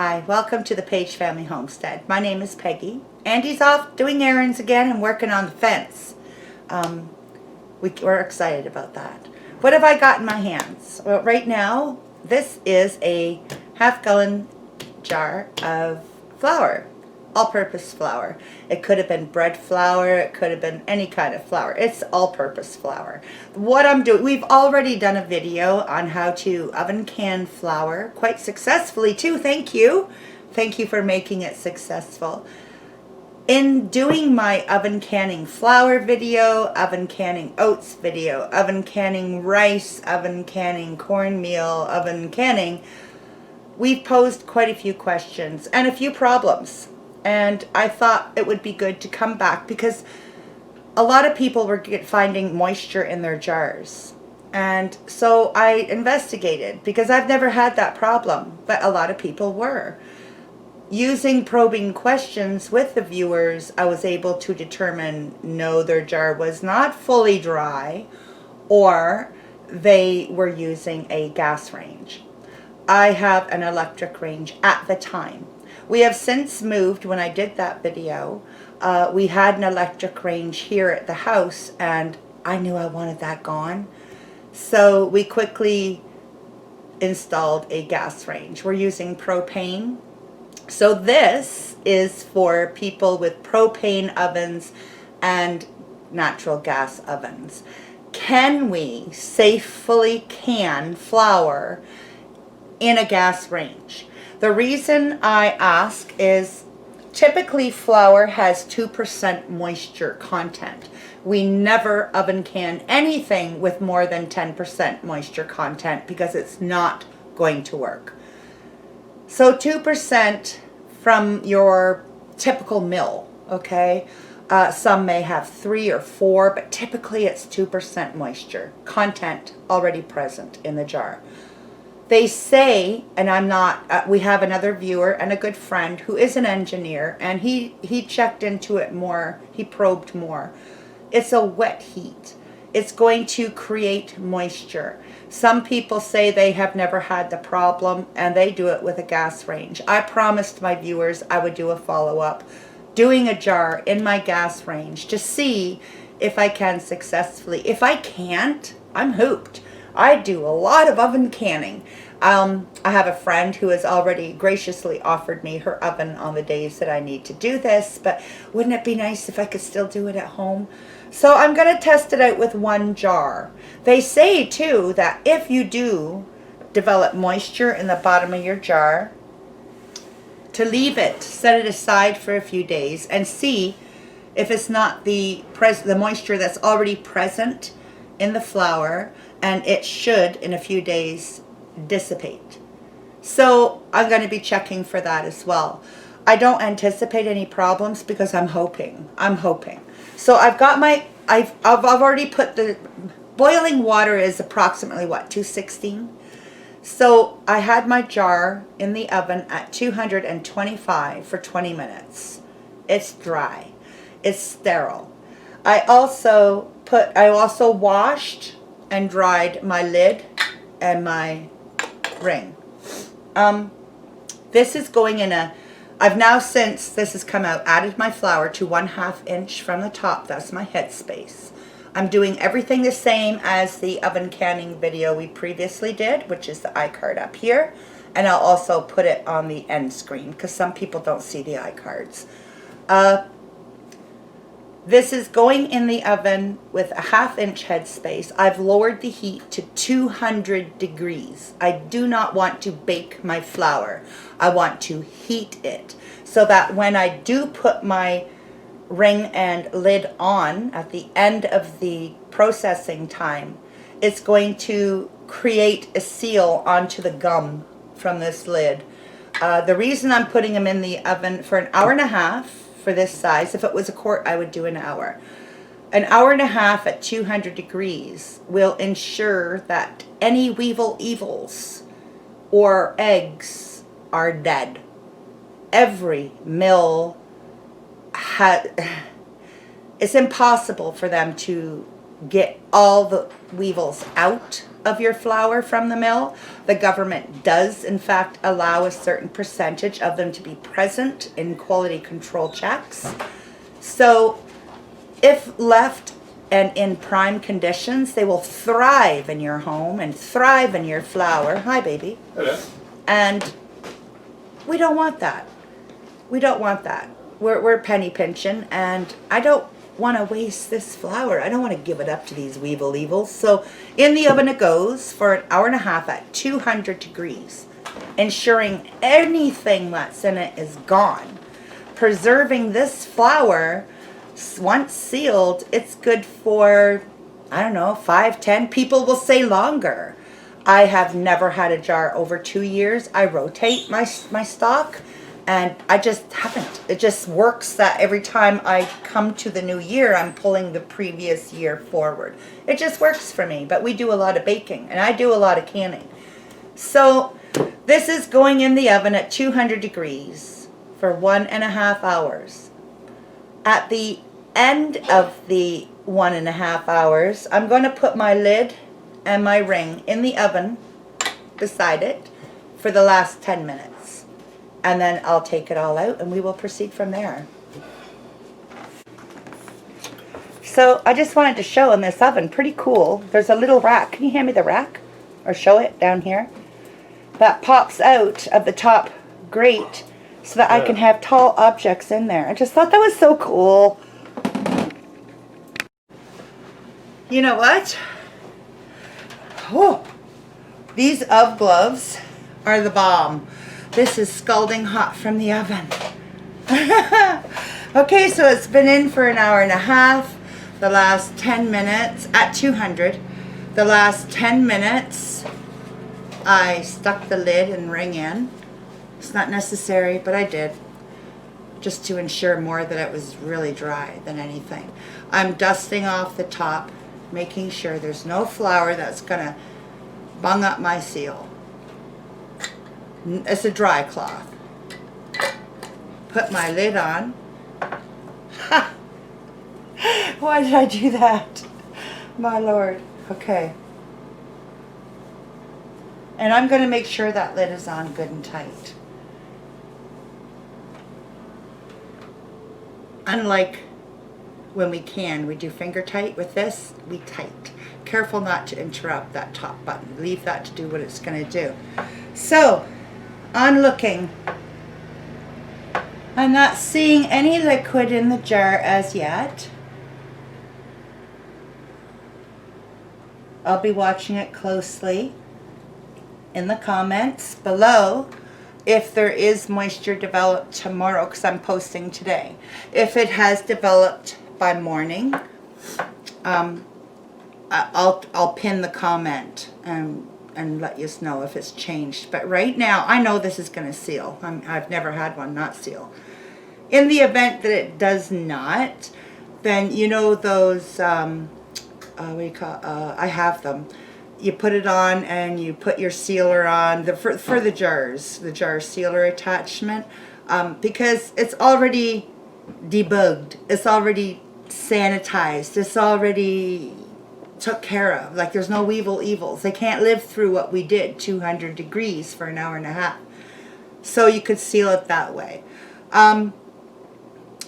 Hi, welcome to the Paige family homestead. My name is Peggy. Andy's off doing errands again and working on the fence. We're excited about that. What have I got in my hands? Well, right now, this is a half-gallon jar of flour, all-purpose flour. It could have been bread flour, it could have been any kind of flour. It's all-purpose flour. What I'm doing, we've already done a video on how to oven can flour, quite successfully too, thank you. Thank you for making it successful. In doing my oven canning flour video, oven canning oats video, oven canning rice, oven canning cornmeal, oven canning, we've posed quite a few questions and a few problems. And I thought it would be good to come back because a lot of people were finding moisture in their jars. And so I investigated because I've never had that problem, but a lot of people were. Using probing questions with the viewers, I was able to determine no, their jar was not fully dry, or they were using a gas range. I have an electric range at the time. We have since moved. When I did that video, we had an electric range here at the house, and I knew I wanted that gone. So we quickly installed a gas range. We're using propane. So this is for people with propane ovens and natural gas ovens. Can we safely can flour in a gas range? The reason I ask is typically flour has 2% moisture content. We never oven can anything with more than 10% moisture content because it's not going to work. So 2% from your typical mill, okay? Some may have 3 or 4, but typically it's 2% moisture content already present in the jar. They say, and I'm not, we have another viewer and a good friend who is an engineer, and he checked into it more, he probed more. It's a wet heat. It's going to create moisture. Some people say they have never had the problem and they do it with a gas range. I promised my viewers I would do a follow-up doing a jar in my gas range to see if I can successfully. If I can't, I'm hooped. I do a lot of oven canning. I have a friend who has already graciously offered me her oven on the days that I need to do this, but wouldn't it be nice if I could still do it at home? So I'm going to test it out with one jar. They say too that if you do develop moisture in the bottom of your jar, to leave it, set it aside for a few days and see if it's not the moisture that's already present in the flour, and it should in a few days dissipate. So I'm going to be checking for that as well. I don't anticipate any problems because I'm hoping. So I've got my, I've already put the boiling water is approximately what, 216. So I had my jar in the oven at 225 for 20 minutes. It's dry. It's sterile. I also washed and dried my lid and my ring. This is going in a, I've now, since this has come out, added my flour to 1/2 inch from the top. That's my headspace. I'm doing everything the same as the oven canning video we previously did, which is the iCard up here. And I'll also put it on the end screen because some people don't see the iCards. This is going in the oven with a 1/2 inch headspace. I've lowered the heat to 200 degrees. I do not want to bake my flour. I want to heat it so that when I do put my ring and lid on at the end of the processing time, it's going to create a seal onto the gum from this lid. The reason I'm putting them in the oven for 1.5 hours for this size, if it was a quart, I would do an hour. 1.5 hours at 200 degrees will ensure that any weevil evils or eggs are dead. Every mill it's impossible for them to get all the weevils out of your flour from the mill. The government does, in fact, allow a certain percentage of them to be present in quality control checks. So if left and in prime conditions, they will thrive in your home and thrive in your flour. Hi, baby. Hello. And we don't want that. We don't want that. We're penny pinching, and I don't want to waste this flour. I don't want to give it up to these weevil evils. So in the oven it goes for an hour and a half at 200 degrees, ensuring anything that's in it is gone. Preserving this flour, once sealed, it's good for, I don't know, 5, 10, people will say longer. I have never had a jar over 2 years. I rotate my stock, and I just haven't. It just works that every time I come to the new year, I'm pulling the previous year forward. It just works for me, but we do a lot of baking, and I do a lot of canning. So this is going in the oven at 200 degrees for 1.5 hours. At the end of the 1.5 hours, I'm going to put my lid and my ring in the oven beside it for the last 10 minutes. And then I'll take it all out and we will proceed from there. So I just wanted to show in this oven, pretty cool. There's a little rack. Can you hand me the rack? Or show it down here? That pops out of the top grate so that I can have tall objects in there. I just thought that was so cool. You know what? Oh, these UV gloves are the bomb. This is scalding hot from the oven. Okay, so it's been in for an hour and a half. The last 10 minutes at 200. The last 10 minutes, I stuck the lid and ring in. It's not necessary, but I did, just to ensure more that it was really dry than anything. I'm dusting off the top, making sure there's no flour that's gonna bung up my seal. It's a dry cloth. Put my lid on. Ha! Why did I do that? My Lord. Okay. And I'm going to make sure that lid is on good and tight. Unlike when we do finger tight. With this, we tight. Careful not to interrupt that top button. Leave that to do what it's going to do. So, on looking, I'm not seeing any liquid in the jar as yet. I'll be watching it closely in the comments below if there is moisture developed tomorrow, because I'm posting today. If it has developed by morning, I'll pin the comment and let you know if it's changed. But right now, I know this is going to seal. I've never had one not seal. In the event that it does not, then you know those, what do you call, I have them. You put it on and you put your sealer on, for the jars, the jar sealer attachment, because it's already debugged, it's already sanitized, it's already took care of. Like, there's no weevil evils. They can't live through what we did, 200 degrees for an hour and a half. So you could seal it that way.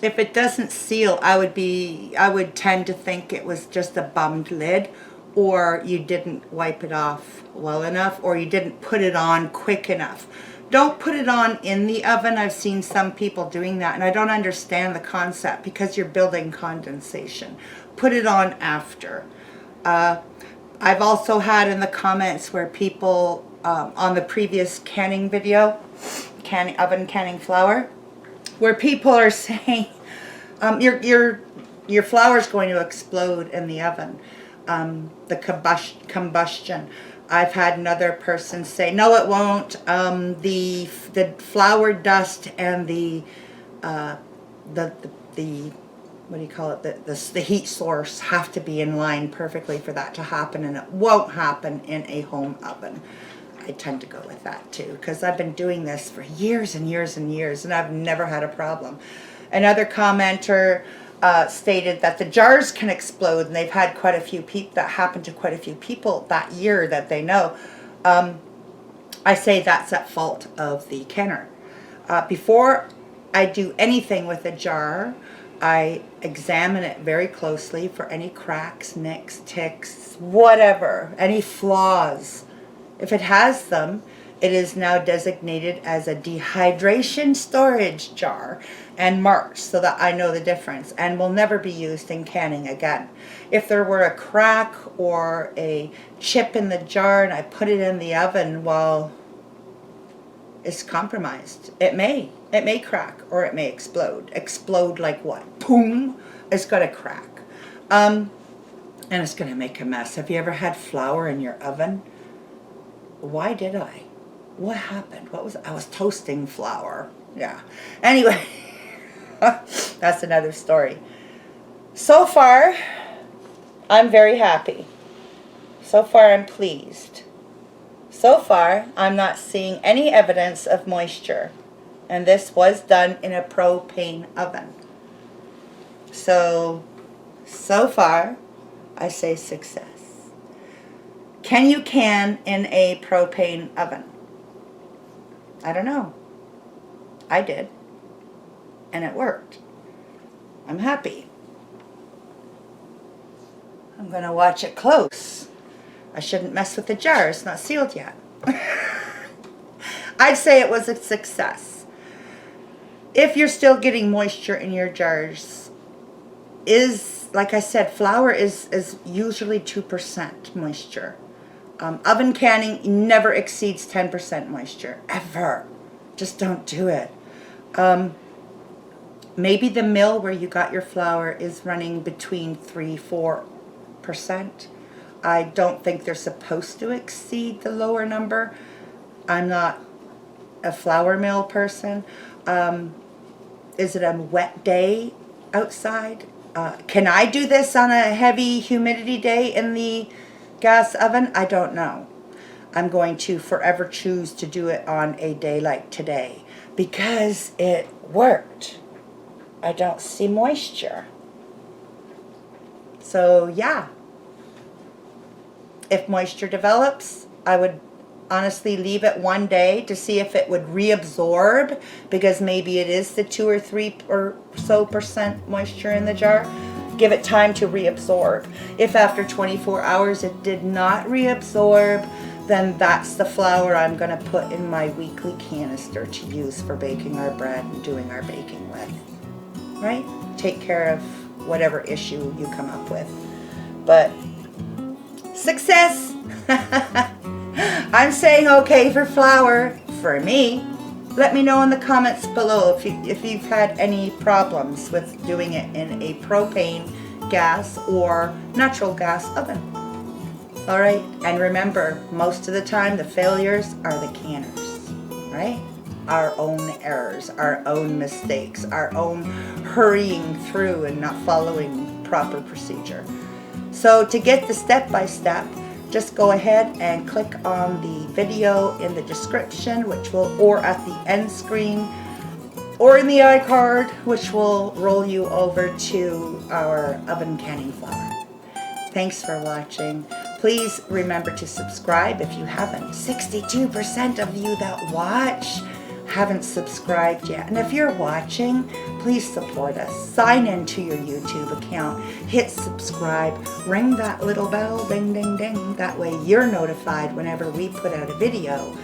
If it doesn't seal, I would tend to think it was just a bummed lid, or you didn't wipe it off well enough, or you didn't put it on quick enough. Don't put it on in the oven. I've seen some people doing that, and I don't understand the concept, because you're building condensation. Put it on after. I've also had in the comments where people, on the previous canning video, oven canning flour, where people are saying, your flour is going to explode in the oven. The combustion. I've had another person say, no, it won't. The flour dust and the what do you call it, the heat source have to be in line perfectly for that to happen, and it won't happen in a home oven. I tend to go with that too, because I've been doing this for years and years and years, and I've never had a problem. Another commenter stated that the jars can explode, and they've had quite a few people, that happened to quite a few people that year that they know. I say that's at fault of the canner. Before I do anything with a jar, I examine it very closely for any cracks, nicks, ticks, whatever, any flaws. If it has them, it is now designated as a dehydration storage jar and marked so that I know the difference, and will never be used in canning again. If there were a crack or a chip in the jar and I put it in the oven, well, it's compromised. It may crack or it may explode. Explode like what? Boom! It's going to crack. And it's going to make a mess. Have you ever had flour in your oven? Why did I? What happened? I was toasting flour. Yeah. Anyway, that's another story. So far, I'm very happy. So far, I'm pleased. So far, I'm not seeing any evidence of moisture. And this was done in a propane oven. So far, I say success. Can you can in a propane oven? I don't know. I did. And it worked. I'm happy. I'm going to watch it close. I shouldn't mess with the jar. It's not sealed yet. I'd say it was a success. If you're still getting moisture in your jars, like I said, flour is usually 2% moisture. Oven canning never exceeds 10% moisture, ever. Just don't do it. Maybe the mill where you got your flour is running between 3-4%. I don't think they're supposed to exceed the lower number. I'm not a flour mill person. Is it a wet day outside? Can I do this on a heavy humidity day in the gas oven? I don't know. I'm going to forever choose to do it on a day like today because it worked. I don't see moisture. So yeah, if moisture develops, I would honestly leave it one day to see if it would reabsorb, because maybe it is the 2 or 3 or so % moisture in the jar. Give it time to reabsorb. If after 24 hours it did not reabsorb, then that's the flour I'm going to put in my weekly canister to use for baking our bread and doing our baking with. Right? Take care of whatever issue you come up with. But success! I'm saying okay for flour for me. Let me know in the comments below if you've had any problems with doing it in a propane gas or natural gas oven. Alright, and remember, most of the time the failures are the canners, right? Our own errors, our own mistakes, our own hurrying through and not following proper procedure. So to get the step-by-step, just go ahead and click on the video in the description, or at the end screen, or in the iCard, which will roll you over to our oven canning flour. Thanks for watching. Please remember to subscribe if you haven't. 62% of you that watch haven't subscribed yet. And if you're watching, please support us. Sign into your YouTube account, hit subscribe, ring that little bell, ding, ding, ding. That way you're notified whenever we put out a video.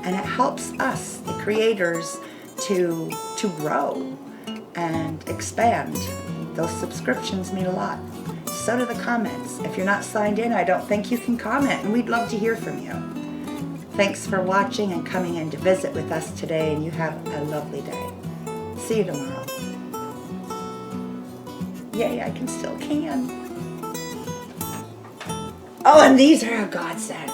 And it helps us, the creators, to grow and expand. Those subscriptions mean a lot. So do the comments. If you're not signed in, I don't think you can comment, and we'd love to hear from you. Thanks for watching and coming in to visit with us today, and you have a lovely day. See you tomorrow. Yay, I can still can. Oh, and these are a godsend.